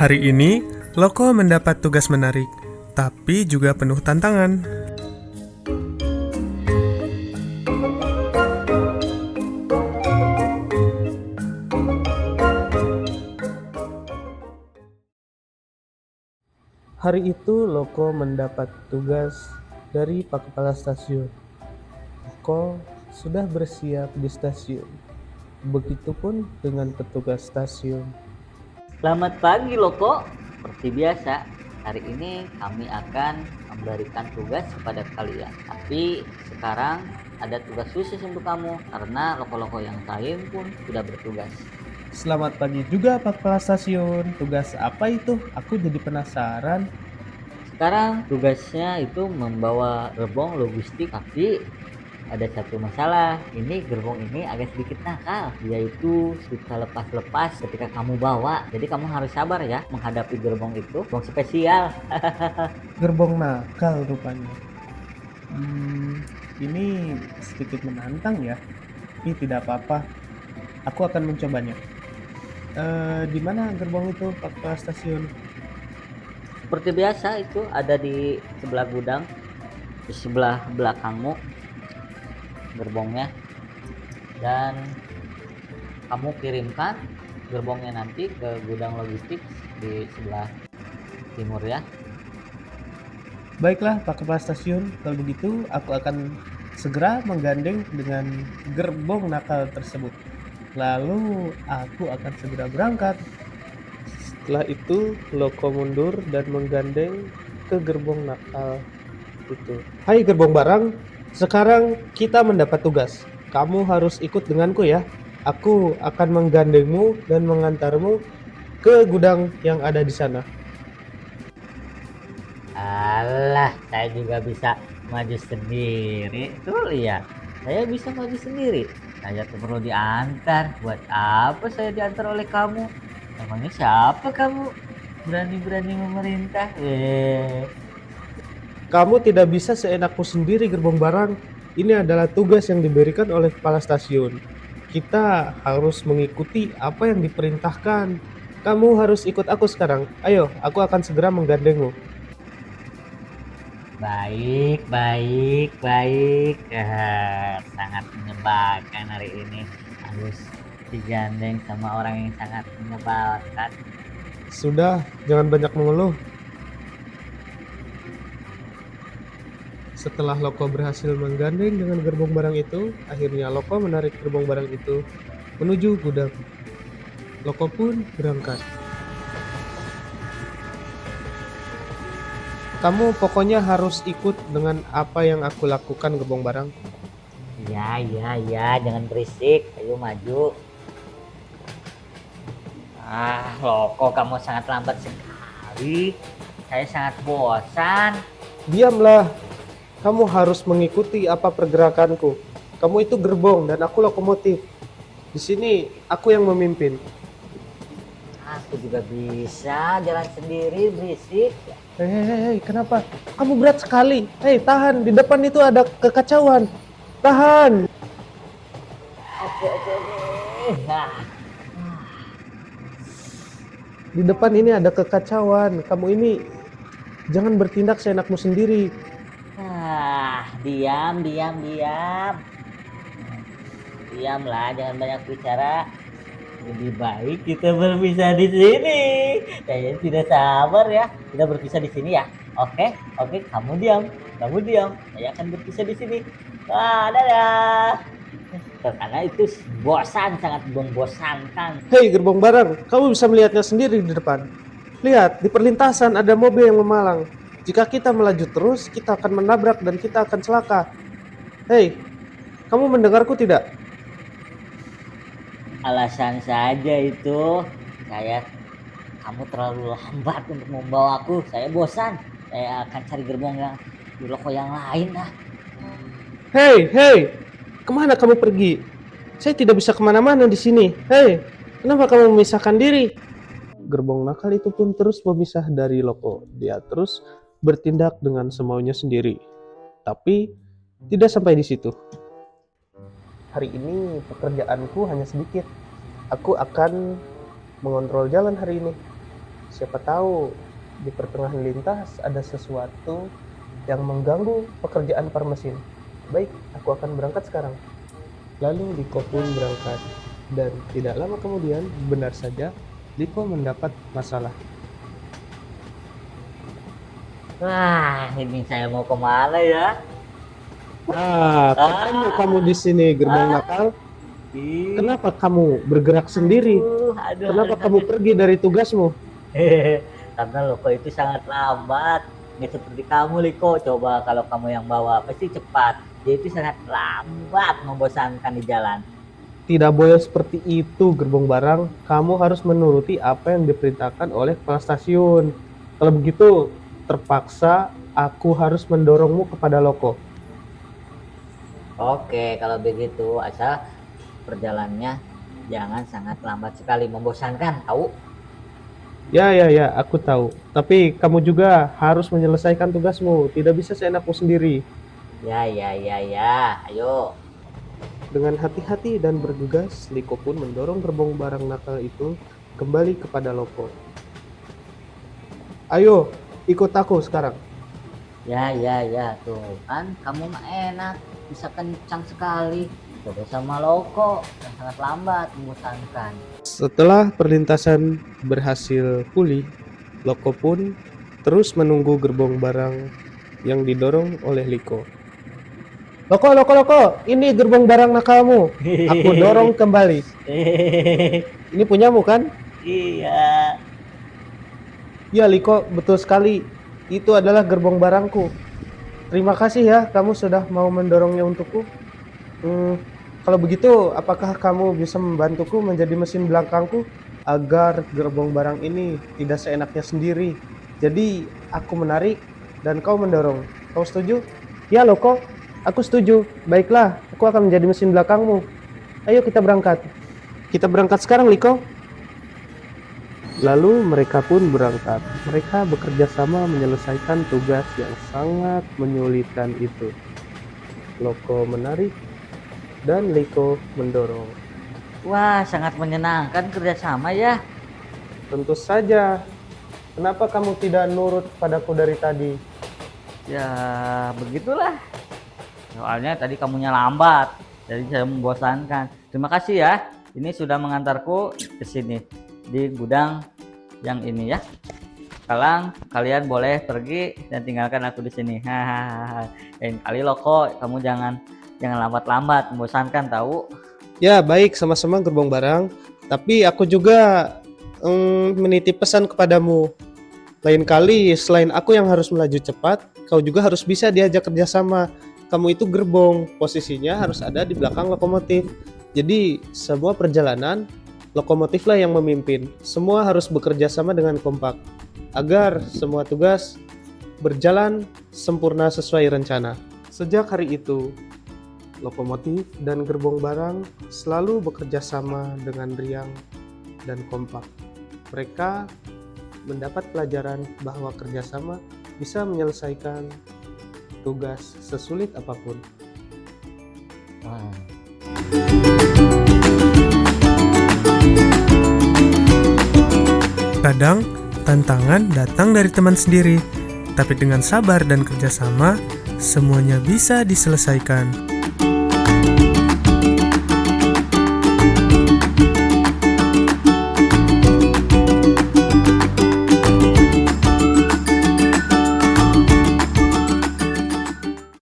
Hari ini, Loko mendapat tugas menarik, tapi juga penuh tantangan. Hari itu, Loko mendapat tugas dari Pak Kepala Stasiun. Loko sudah bersiap di stasiun. Begitupun dengan petugas stasiun. Selamat pagi Loko. Seperti biasa, hari ini kami akan memberikan tugas kepada kalian. Tapi sekarang ada tugas khusus untuk kamu karena loko-loko yang lain pun sudah bertugas. Selamat pagi juga Pak Kepala Stasiun. Tugas apa itu? Aku jadi penasaran. Sekarang tugasnya itu membawa gerbong logistik, tapi ada satu masalah. Ini gerbong ini agak sedikit nakal, yaitu suka lepas-lepas ketika kamu bawa. Jadi kamu harus sabar ya menghadapi gerbong itu, gerbong spesial. Gerbong nakal rupanya. Ini sedikit menantang ya. Ini tidak apa-apa. Aku akan mencobanya. Di mana gerbong itu Pak Kepala Stasiun? Seperti biasa itu ada di sebelah gudang, di sebelah belakangmu gerbongnya, dan kamu kirimkan gerbongnya nanti ke gudang logistik di sebelah timur ya. Baiklah Pak Kepala Stasiun, kalau begitu aku akan segera menggandeng dengan gerbong nakal tersebut. Lalu aku akan segera berangkat. Setelah itu Loko mundur dan menggandeng ke gerbong nakal itu. Hai gerbong barang, sekarang kita mendapat tugas. Kamu harus ikut denganku ya. Aku akan menggandengmu dan mengantarmu ke gudang yang ada di sana. Alah, saya juga bisa maju sendiri. Tuh lihat, saya bisa maju sendiri. Saya tuh perlu diantar. Buat apa saya diantar oleh kamu? Emangnya siapa kamu? Berani-berani memerintah? Kamu tidak bisa seenakmu sendiri gerbong barang. Ini adalah tugas yang diberikan oleh kepala stasiun. Kita harus mengikuti apa yang diperintahkan. Kamu harus ikut aku sekarang. Ayo, aku akan segera menggandengmu. Baik, baik, baik. Sangat menyebalkan hari ini. Harus digandeng sama orang yang sangat menyebalkan. Sudah, jangan banyak mengeluh. Setelah Loko berhasil menggandeng dengan gerbong barang itu, akhirnya Loko menarik gerbong barang itu menuju gudang. Loko pun berangkat. Kamu pokoknya harus ikut dengan apa yang aku lakukan gerbong barang. Ya, jangan berisik. Ayo maju. Loko, kamu sangat lambat sekali. Saya sangat bosan. Diamlah, kamu harus mengikuti apa pergerakanku. Kamu itu gerbong dan aku lokomotif. Di sini aku yang memimpin. Aku juga bisa jalan sendiri, berisik. Hei, kenapa? Kamu berat sekali. Hei, tahan. Di depan itu ada kekacauan. Tahan. Oke. Di depan ini ada kekacauan. Kamu ini jangan bertindak seenakmu sendiri. Diam. Diamlah, jangan banyak bicara. Lebih baik kita berpisah di sini. Saya tidak sabar ya. Kita berpisah di sini ya. Oke. Kamu diam. Saya akan berpisah di sini. Dadah. Karena itu bosan, sangat membosankan. Hei, gerbong barang. Kamu bisa melihatnya sendiri di depan. Lihat, di perlintasan ada mobil yang memalang. Jika kita melaju terus, kita akan menabrak dan kita akan celaka. Hei, kamu mendengarku tidak? Alasan saja itu. Kamu terlalu lambat untuk membawaku. Saya bosan. Saya akan cari gerbong yang di loko yang lain lah. Hei, kemana kamu pergi? Saya tidak bisa kemana-mana di sini. Hei, kenapa kamu memisahkan diri? Gerbong nakal itu pun terus memisah dari Loko. Dia terus bertindak dengan semaunya sendiri. Tapi tidak sampai di situ. Hari ini pekerjaanku hanya sedikit. Aku akan mengontrol jalan hari ini. Siapa tahu di pertengahan lintas ada sesuatu yang mengganggu pekerjaan para mesin. Baik, aku akan berangkat sekarang. Lalu Liko pun berangkat. Dan tidak lama kemudian, benar saja, Liko mendapat masalah. Wah, ini saya mau kemana ya? Ketemu kamu di sini, gerbong nakal. Kenapa kamu bergerak sendiri? Kenapa kamu pergi dari tugasmu? Karena Loko itu sangat lambat. Nggak seperti kamu, Liko. Coba kalau kamu yang bawa, pasti cepat. Dia itu sangat lambat, membosankan di jalan. Tidak boleh seperti itu, gerbong barang. Kamu harus menuruti apa yang diperintahkan oleh kepala stasiun. Kalau begitu, terpaksa aku harus mendorongmu kepada Loko. Oke, kalau begitu, asal perjalanannya jangan sangat lambat sekali, membosankan, tahu? Ya, aku tahu. Tapi kamu juga harus menyelesaikan tugasmu. Tidak bisa seenakmu sendiri. Ya, ayo. Dengan hati-hati dan bergegas, Liko pun mendorong gerbong barang nakal itu kembali kepada Loko. Ayo, ikut aku sekarang. Ya, tuh kan kamu mah enak, bisa kencang sekali. Coba sama Loko, yang sangat lambat, membosankan. Setelah perlintasan berhasil pulih, Loko pun terus menunggu gerbong barang yang didorong oleh Liko. Loko, ini gerbong barang nakalmu. Aku dorong kembali. Ini punyamu kan? Iya. Ya Liko, betul sekali. Itu adalah gerbong barangku. Terima kasih ya, kamu sudah mau mendorongnya untukku. Kalau begitu, apakah kamu bisa membantuku menjadi mesin belakangku agar gerbong barang ini tidak seenaknya sendiri? Jadi, aku menarik dan kau mendorong. Kau setuju? Ya, Loko. Aku setuju. Baiklah, aku akan menjadi mesin belakangmu. Ayo kita berangkat. Kita berangkat sekarang, Liko. Lalu mereka pun berangkat. Mereka bekerja sama menyelesaikan tugas yang sangat menyulitkan itu. Loko menarik dan Liko mendorong. Wah, sangat menyenangkan kerjasama ya. Tentu saja. Kenapa kamu tidak nurut padaku dari tadi? Ya, begitulah. Soalnya tadi kamunya lambat, jadi saya membosankan. Terima kasih ya. Ini sudah mengantarku ke sini di gudang yang ini ya. Sekarang kalian boleh pergi dan tinggalkan aku di sini. Hahaha. Lain kali Loko, kamu jangan lambat-lambat, membosankan tahu. Ya, baik, sama-sama gerbong barang. Tapi aku juga menitip pesan kepadamu. Lain kali selain aku yang harus melaju cepat, kau juga harus bisa diajak kerjasama. Kamu itu gerbong, posisinya harus ada di belakang lokomotif. Jadi semua perjalanan lokomotiflah yang memimpin. Semua harus bekerja sama dengan kompak agar semua tugas berjalan sempurna sesuai rencana. Sejak hari itu, lokomotif dan gerbong barang selalu bekerja sama dengan riang dan kompak. Mereka mendapat pelajaran bahwa kerjasama bisa menyelesaikan tugas sesulit apapun. Kadang, tantangan datang dari teman sendiri, tapi dengan sabar dan kerjasama, semuanya bisa diselesaikan.